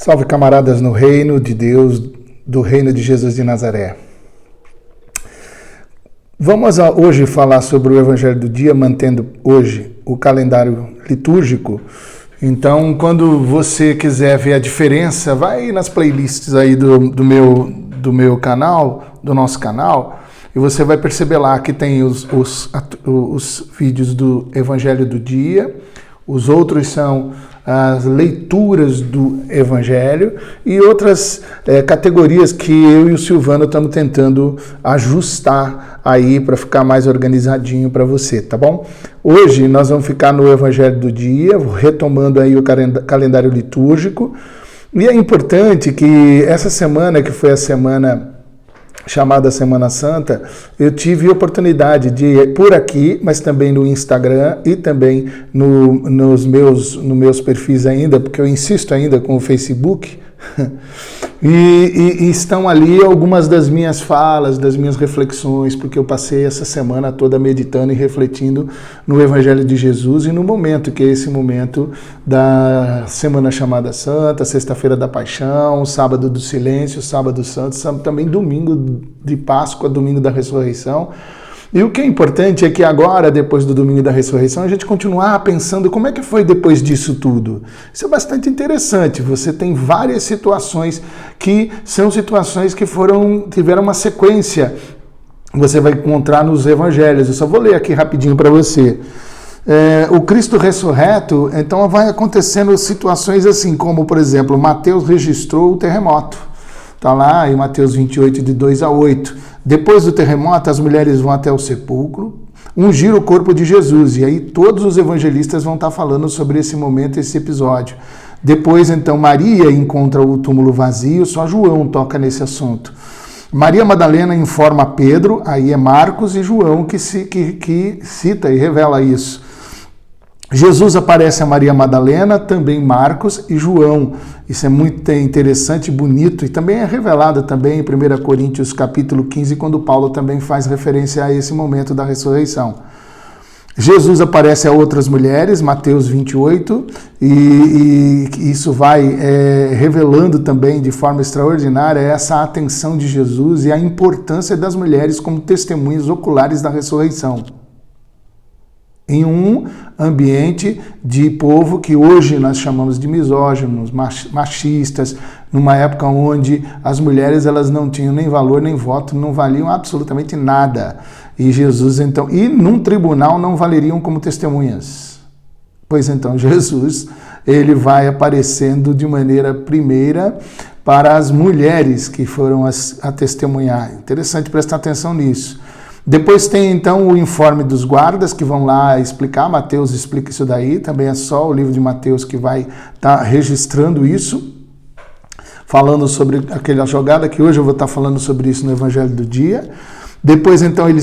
Salve, camaradas no reino de Deus, do reino de Jesus de Nazaré. Vamos hoje falar sobre o Evangelho do Dia, mantendo hoje o calendário litúrgico. Então, quando você quiser ver a diferença, vai nas playlists aí do meu canal, do nosso canal, e você vai perceber lá que tem os vídeos do Evangelho do Dia, os outros são as leituras do Evangelho e outras categorias que eu e o Silvano estamos tentando ajustar aí para ficar mais organizadinho para você, tá bom? Hoje nós vamos ficar no Evangelho do Dia, retomando aí o calendário litúrgico, e é importante que essa semana, que foi a semana chamada Semana Santa, eu tive oportunidade de ir por aqui, mas também no Instagram e também nos meus perfis ainda, porque eu insisto ainda com o Facebook, e estão ali algumas das minhas falas, das minhas reflexões, porque eu passei essa semana toda meditando e refletindo no Evangelho de Jesus e no momento, que é esse momento da Semana chamada Santa, Sexta-feira da Paixão, Sábado do Silêncio, Sábado Santo, também Domingo de Páscoa, Domingo da Ressurreição. E o que é importante é que agora, depois do Domingo da Ressurreição, a gente continuar pensando como é que foi depois disso tudo. Isso é bastante interessante. Você tem várias situações que são situações que tiveram uma sequência. Você vai encontrar nos Evangelhos. Eu só vou ler aqui rapidinho para você. O Cristo ressurreto, então vai acontecendo situações assim, como, por exemplo, Mateus registrou o terremoto. Está lá em Mateus 28, de 2 a 8. Depois do terremoto, as mulheres vão até o sepulcro, ungir o corpo de Jesus. E aí todos os evangelistas vão estar falando sobre esse momento, esse episódio. Depois, então, Maria encontra o túmulo vazio, só João toca nesse assunto. Maria Madalena informa Pedro, aí é Marcos e João que cita e revela isso. Jesus aparece a Maria Madalena, também Marcos e João. Isso é muito interessante, bonito, e também é revelado também em 1 Coríntios capítulo 15, quando Paulo também faz referência a esse momento da ressurreição. Jesus aparece a outras mulheres, Mateus 28, e isso vai revelando também de forma extraordinária essa atenção de Jesus e a importância das mulheres como testemunhas oculares da ressurreição. Em um ambiente de povo que hoje nós chamamos de misóginos, machistas, numa época onde as mulheres elas não tinham nem valor nem voto, não valiam absolutamente nada. E Jesus, então, e num tribunal não valeriam como testemunhas. Pois então, Jesus, ele vai aparecendo de maneira primeira para as mulheres que foram a testemunhar. Interessante prestar atenção nisso. Depois tem então o informe dos guardas que vão lá explicar, Mateus explica isso daí, também é só o livro de Mateus que vai estar registrando isso, falando sobre aquela jogada que hoje eu vou estar falando sobre isso no Evangelho do Dia. Depois, então, ele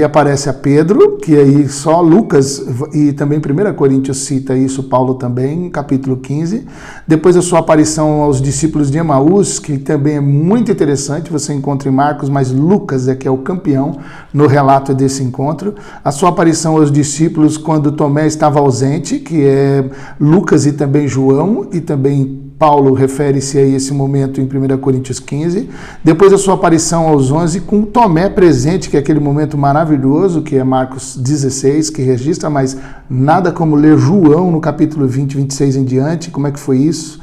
aparece a Pedro, que aí só Lucas e também 1 Coríntios cita isso, Paulo também, capítulo 15. Depois a sua aparição aos discípulos de Emaús, que também é muito interessante, você encontra em Marcos, mas Lucas é que é o campeão no relato desse encontro. A sua aparição aos discípulos quando Tomé estava ausente, que é Lucas e também João, e também Paulo refere-se a esse momento em 1 Coríntios 15. Depois a sua aparição aos 11 com Tomé presente, que é aquele momento maravilhoso, que é Marcos 16, que registra, mas nada como ler João no capítulo 20, 26 em diante, como é que foi isso?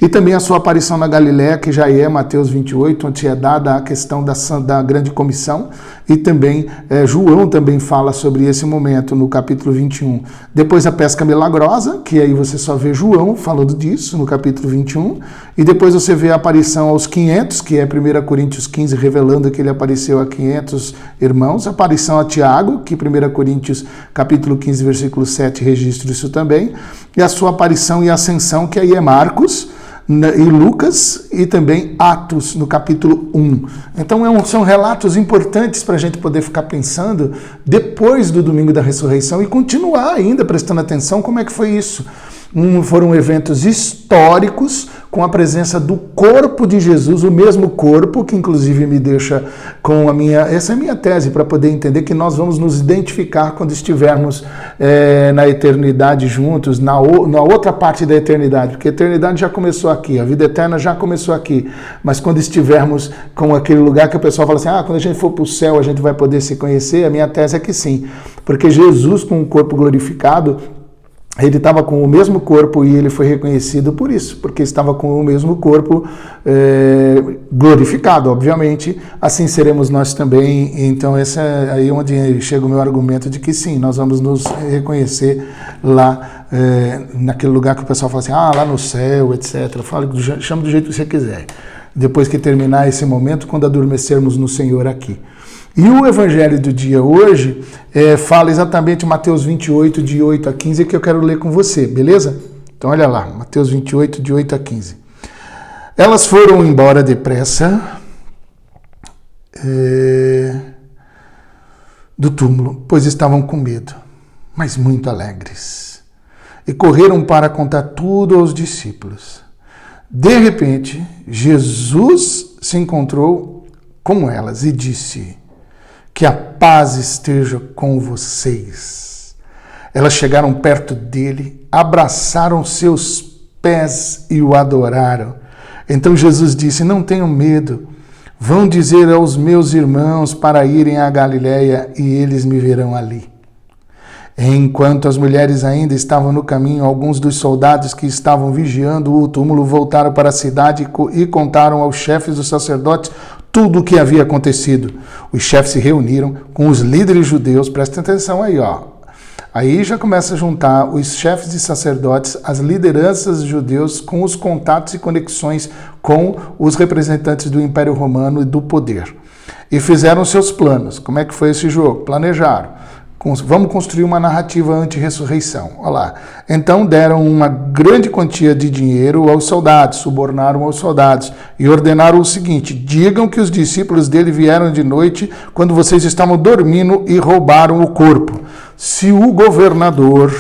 E também a sua aparição na Galiléia, que já é Mateus 28, onde é dada a questão da grande comissão, e também João também fala sobre esse momento no capítulo 21. Depois a pesca milagrosa, que aí você só vê João falando disso no capítulo 21, e depois você vê a aparição aos 500, que é 1 Coríntios 15, revelando que ele apareceu a 500 irmãos, a aparição a Tiago, que 1 Coríntios capítulo 15, versículo 7 registra isso também, e a sua aparição e ascensão, que aí é Marcos, e Lucas e também Atos, no capítulo 1. Então são relatos importantes para a gente poder ficar pensando depois do Domingo da Ressurreição e continuar ainda prestando atenção como é que foi isso. Foram eventos históricos com a presença do corpo de Jesus, o mesmo corpo, que inclusive me deixa com essa é a minha tese, para poder entender que nós vamos nos identificar quando estivermos na eternidade juntos, na outra parte da eternidade, porque a eternidade já começou aqui, a vida eterna já começou aqui, mas quando estivermos com aquele lugar que o pessoal fala assim, quando a gente for para o céu a gente vai poder se conhecer, a minha tese é que sim, porque Jesus com o corpo glorificado, ele estava com o mesmo corpo e ele foi reconhecido por isso, porque estava com o mesmo corpo glorificado, obviamente, assim seremos nós também. Então esse é aí onde chega o meu argumento de que sim, nós vamos nos reconhecer lá, naquele lugar que o pessoal fala assim, lá no céu, etc. Chama do jeito que você quiser. Depois que terminar esse momento, quando adormecermos no Senhor aqui. E o evangelho do dia hoje fala exatamente Mateus 28, de 8 a 15, que eu quero ler com você, beleza? Então olha lá, Mateus 28, de 8 a 15. Elas foram embora depressa do túmulo, pois estavam com medo, mas muito alegres. E correram para contar tudo aos discípulos. De repente, Jesus se encontrou com elas e disse: que a paz esteja com vocês. Elas chegaram perto dele, abraçaram seus pés e o adoraram. Então Jesus disse: não tenham medo, vão dizer aos meus irmãos para irem à Galileia e eles me verão ali. Enquanto as mulheres ainda estavam no caminho, alguns dos soldados que estavam vigiando o túmulo voltaram para a cidade e contaram aos chefes dos sacerdotes tudo o que havia acontecido. Os chefes se reuniram com os líderes judeus, presta atenção aí, Aí já começa a juntar os chefes de sacerdotes, as lideranças judeus com os contatos e conexões com os representantes do Império Romano e do poder. E fizeram seus planos. Como é que foi esse jogo? Planejaram. Vamos construir uma narrativa anti-ressurreição. Olha lá. Então deram uma grande quantia de dinheiro aos soldados, subornaram aos soldados e ordenaram o seguinte: digam que os discípulos dele vieram de noite quando vocês estavam dormindo e roubaram o corpo. Se o governador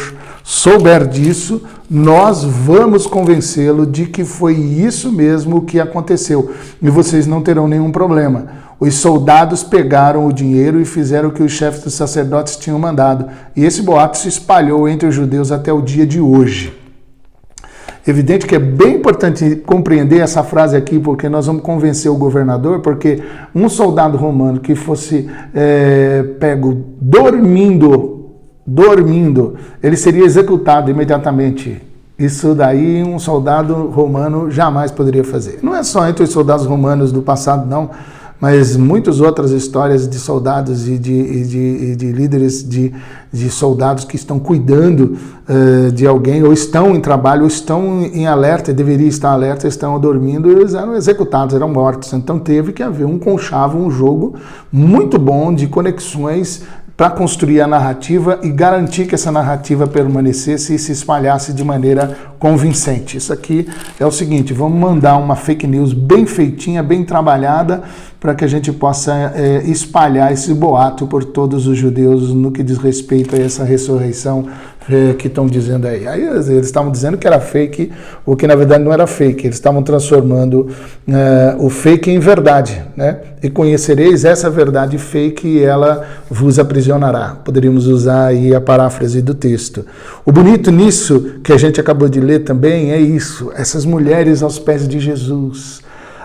souber disso, nós vamos convencê-lo de que foi isso mesmo que aconteceu e vocês não terão nenhum problema. Os soldados pegaram o dinheiro e fizeram o que os chefes dos sacerdotes tinham mandado. E esse boato se espalhou entre os judeus até o dia de hoje. Evidente que é bem importante compreender essa frase aqui, porque nós vamos convencer o governador, porque um soldado romano que fosse pego dormindo, ele seria executado imediatamente. Isso daí um soldado romano jamais poderia fazer. Não é só entre os soldados romanos do passado, não, mas muitas outras histórias de soldados e de líderes de soldados que estão cuidando de alguém, ou estão em trabalho, ou estão em alerta, deveria estar alerta, estão dormindo, eles eram executados, eram mortos. Então teve que haver um conchavo, um jogo muito bom de conexões para construir a narrativa e garantir que essa narrativa permanecesse e se espalhasse de maneira convincente. Isso aqui é o seguinte: vamos mandar uma fake news bem feitinha, bem trabalhada, para que a gente possa espalhar esse boato por todos os judeus no que diz respeito a essa ressurreição que estão dizendo aí. Aí eles estavam dizendo que era fake, o que na verdade não era fake. Eles estavam transformando o fake em verdade, né? E conhecereis essa verdade fake e ela vos aprisionará. Poderíamos usar aí a paráfrase do texto. O bonito nisso que a gente acabou de ler também é isso: essas mulheres aos pés de Jesus,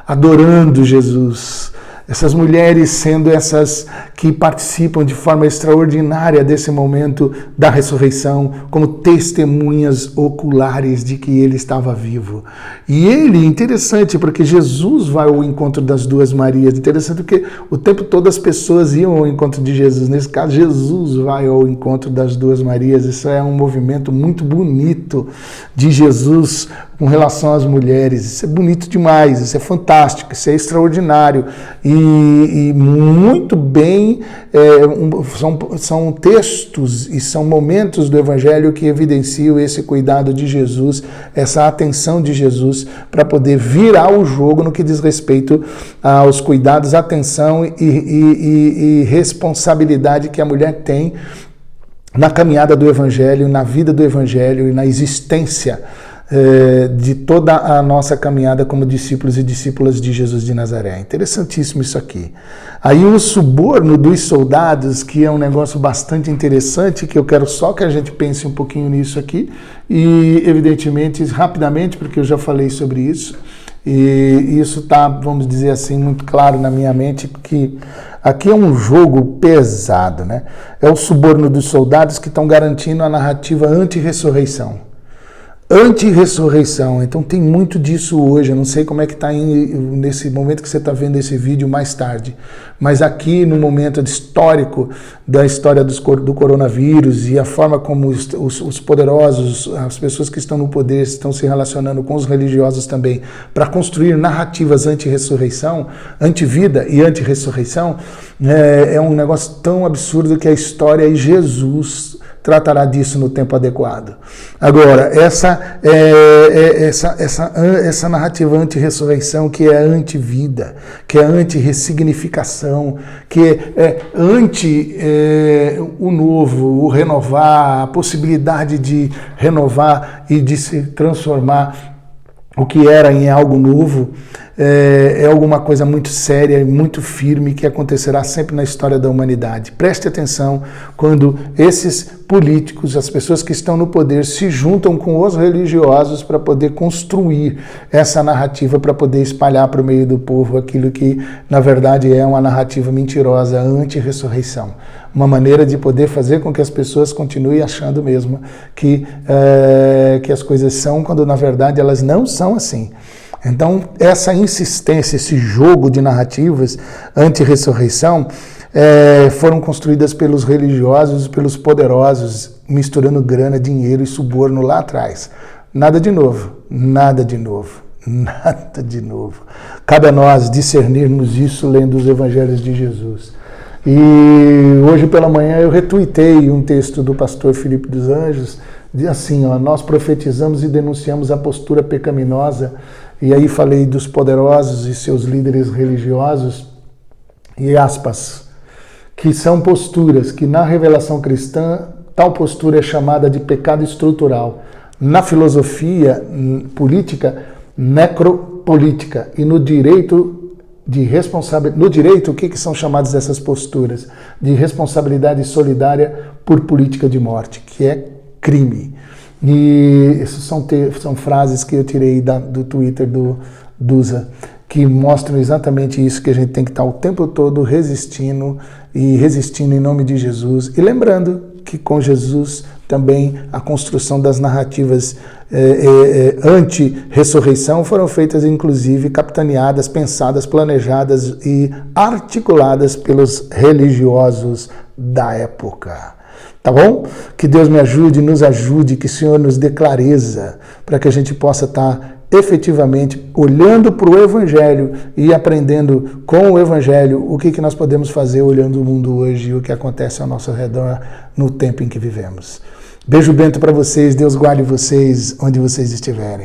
adorando Jesus. Essas mulheres sendo essas que participam de forma extraordinária desse momento da ressurreição, como testemunhas oculares de que ele estava vivo. E ele, interessante, porque Jesus vai ao encontro das duas Marias. Interessante porque o tempo todo as pessoas iam ao encontro de Jesus. Nesse caso, Jesus vai ao encontro das duas Marias. Isso é um movimento muito bonito de Jesus com relação às mulheres. Isso é bonito demais, isso é fantástico, isso é extraordinário. E muito bem, são textos e são momentos do Evangelho que evidenciam esse cuidado de Jesus, essa atenção de Jesus para poder virar o jogo no que diz respeito aos cuidados, atenção e responsabilidade que a mulher tem na caminhada do Evangelho, na vida do Evangelho e na existência de toda a nossa caminhada como discípulos e discípulas de Jesus de Nazaré. Interessantíssimo isso aqui. Aí o suborno dos soldados, que é um negócio bastante interessante, que eu quero só que a gente pense um pouquinho nisso aqui, e evidentemente, rapidamente, porque eu já falei sobre isso, e isso está, vamos dizer assim, muito claro na minha mente, que aqui é um jogo pesado, né? É o suborno dos soldados que estão garantindo a narrativa anti-ressurreição. Anti-ressurreição, então tem muito disso hoje, eu não sei como é que está nesse momento que você está vendo esse vídeo mais tarde, mas aqui no momento histórico da história do coronavírus e a forma como os poderosos, as pessoas que estão no poder estão se relacionando com os religiosos também, para construir narrativas anti-ressurreição, anti-vida e anti-ressurreição, é um negócio tão absurdo que a história e Jesus tratará disso no tempo adequado. Agora, essa narrativa anti-ressurreição, que é anti-vida, que é anti-ressignificação, que é anti o novo, o renovar, a possibilidade de renovar e de se transformar o que era em algo novo, é alguma coisa muito séria e muito firme que acontecerá sempre na história da humanidade. Preste atenção quando esses políticos, as pessoas que estão no poder, se juntam com os religiosos para poder construir essa narrativa, para poder espalhar para o meio do povo aquilo que, na verdade, é uma narrativa mentirosa, anti-ressurreição. Uma maneira de poder fazer com que as pessoas continuem achando mesmo que as coisas são, quando, na verdade, elas não são assim. Então, essa insistência, esse jogo de narrativas anti-ressurreição foram construídas pelos religiosos, pelos poderosos, misturando grana, dinheiro e suborno lá atrás. Nada de novo, nada de novo, nada de novo. Cabe a nós discernirmos isso lendo os evangelhos de Jesus. E hoje pela manhã eu retuitei um texto do pastor Felipe dos Anjos, assim, nós profetizamos e denunciamos a postura pecaminosa. E aí falei dos poderosos e seus líderes religiosos, e aspas, que são posturas que na revelação cristã, tal postura é chamada de pecado estrutural. Na filosofia política, necropolítica. E no direito de responsabilidade, no direito, o que são chamadas essas posturas? De responsabilidade solidária por política de morte, que é crime. E essas são frases que eu tirei do Twitter do Dusa, que mostram exatamente isso, que a gente tem que estar o tempo todo resistindo em nome de Jesus. E lembrando que com Jesus também a construção das narrativas anti-ressurreição foram feitas, inclusive, capitaneadas, pensadas, planejadas e articuladas pelos religiosos da época. Tá bom? Que Deus me ajude, nos ajude, que o Senhor nos dê clareza para que a gente possa estar efetivamente olhando para o Evangelho e aprendendo com o Evangelho o que nós podemos fazer olhando o mundo hoje e o que acontece ao nosso redor no tempo em que vivemos. Beijo bento para vocês, Deus guarde vocês onde vocês estiverem.